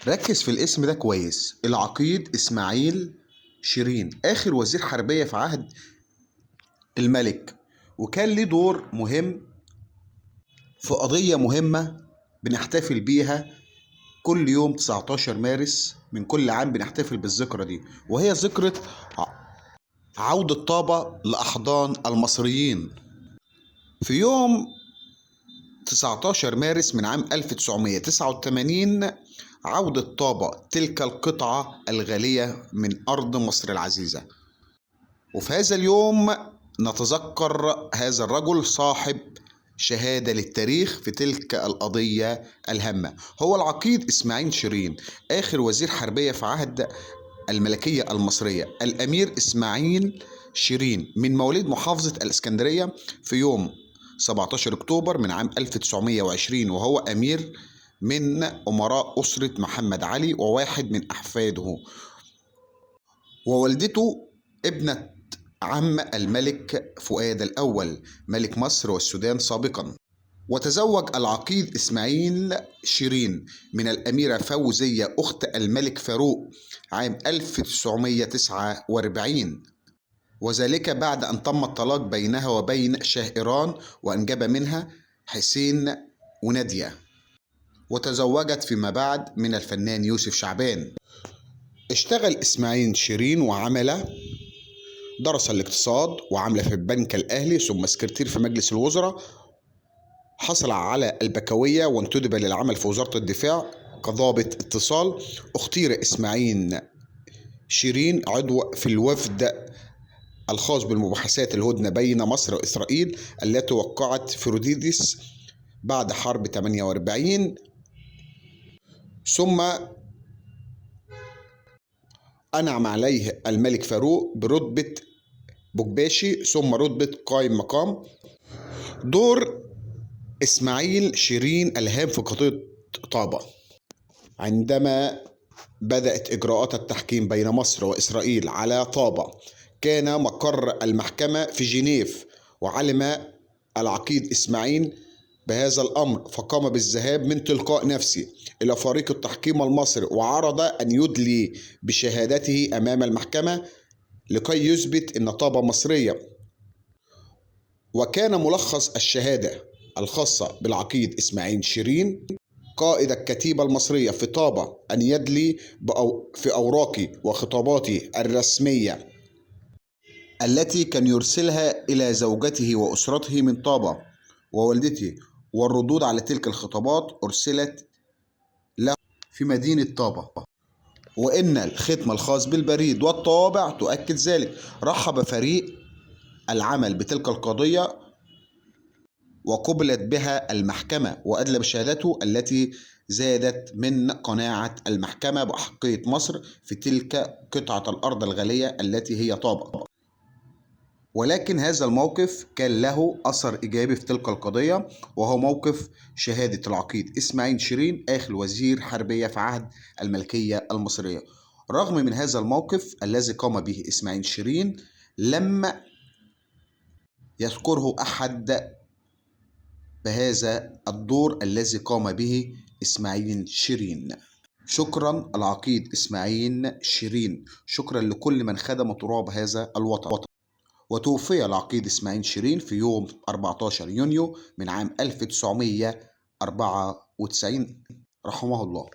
ركز في الاسم ده كويس. العقيد إسماعيل شيرين آخر وزير حربية في عهد الملك، وكان ليه دور مهم في قضية مهمة بنحتفل بيها كل يوم 19 مارس من كل عام. بنحتفل بالذكرى دي، وهي ذكرى عودة طابة لأحضان المصريين في يوم 19 مارس من عام 1989. عودة طابة، تلك القطعة الغالية من أرض مصر العزيزة. وفي هذا اليوم نتذكر هذا الرجل صاحب شهادة للتاريخ في تلك القضية الهامة. هو العقيد إسماعيل شيرين آخر وزير حربية في عهد الملكية المصرية. الأمير إسماعيل شيرين من مواليد محافظة الإسكندرية في يوم 17 أكتوبر من عام 1920، وهو أمير من أمراء أسرة محمد علي وواحد من أحفاده. ووالدته ابنة عم الملك فؤاد الأول ملك مصر والسودان سابقا. وتزوج العقيد إسماعيل شيرين من الأميرة فوزية أخت الملك فاروق عام 1949، وذلك بعد أن تم الطلاق بينها وبين شاه إيران، وأنجب منها حسين ونادية. وتزوجت فيما بعد من الفنان يوسف شعبان. اشتغل إسماعيل شيرين وعمل درس الاقتصاد وعمل في البنك الأهلي، ثم سكرتير في مجلس الوزراء. حصل على البكالوريا وانتدب للعمل في وزارة الدفاع كضابط اتصال. اختير إسماعيل شيرين عضو في الوفد الخاص بالمباحثات الهدنة بين مصر وإسرائيل التي وقعت في روديدس بعد حرب 48. ثم أنعم عليه الملك فاروق برتبة بكباشي ثم رتبة قائم مقام. دور إسماعيل شيرين الهام في قضية طابة. عندما بدأت إجراءات التحكيم بين مصر وإسرائيل على طابة، كان مقر المحكمة في جنيف، وعلم العقيد إسماعيل بهذا الأمر، فقام بالذهاب من تلقاء نفسه إلى فريق التحكيم المصري، وعرض أن يدلي بشهادته أمام المحكمة لكي يثبت أن طابة مصرية. وكان ملخص الشهادة الخاصة بالعقيد إسماعيل شيرين قائد الكتيبة المصرية في طابة أن يدلي في أوراقه وخطاباته الرسمية التي كان يرسلها إلى زوجته وأسرته من طابة ووالدته، والردود على تلك الخطابات أرسلت له في مدينة طابة، وإن الختم الخاص بالبريد والطوابع تؤكد ذلك. رحب فريق العمل بتلك القضية وقبلت بها المحكمة، وأدلى بشهادته التي زادت من قناعة المحكمة بأحقية مصر في تلك قطعة الأرض الغالية التي هي طابة. ولكن هذا الموقف كان له أثر إيجابي في تلك القضية، وهو موقف شهادة العقيد إسماعيل شيرين آخر وزير حربية في عهد الملكية المصرية. رغم من هذا الموقف الذي قام به إسماعيل شيرين، لم يذكره أحد بهذا الدور الذي قام به إسماعيل شيرين. شكرا العقيد إسماعيل شيرين، شكرا لكل من خدم تراب هذا الوطن. وتوفي العقيد إسماعيل شيرين في يوم 14 يونيو من عام 1994 رحمه الله.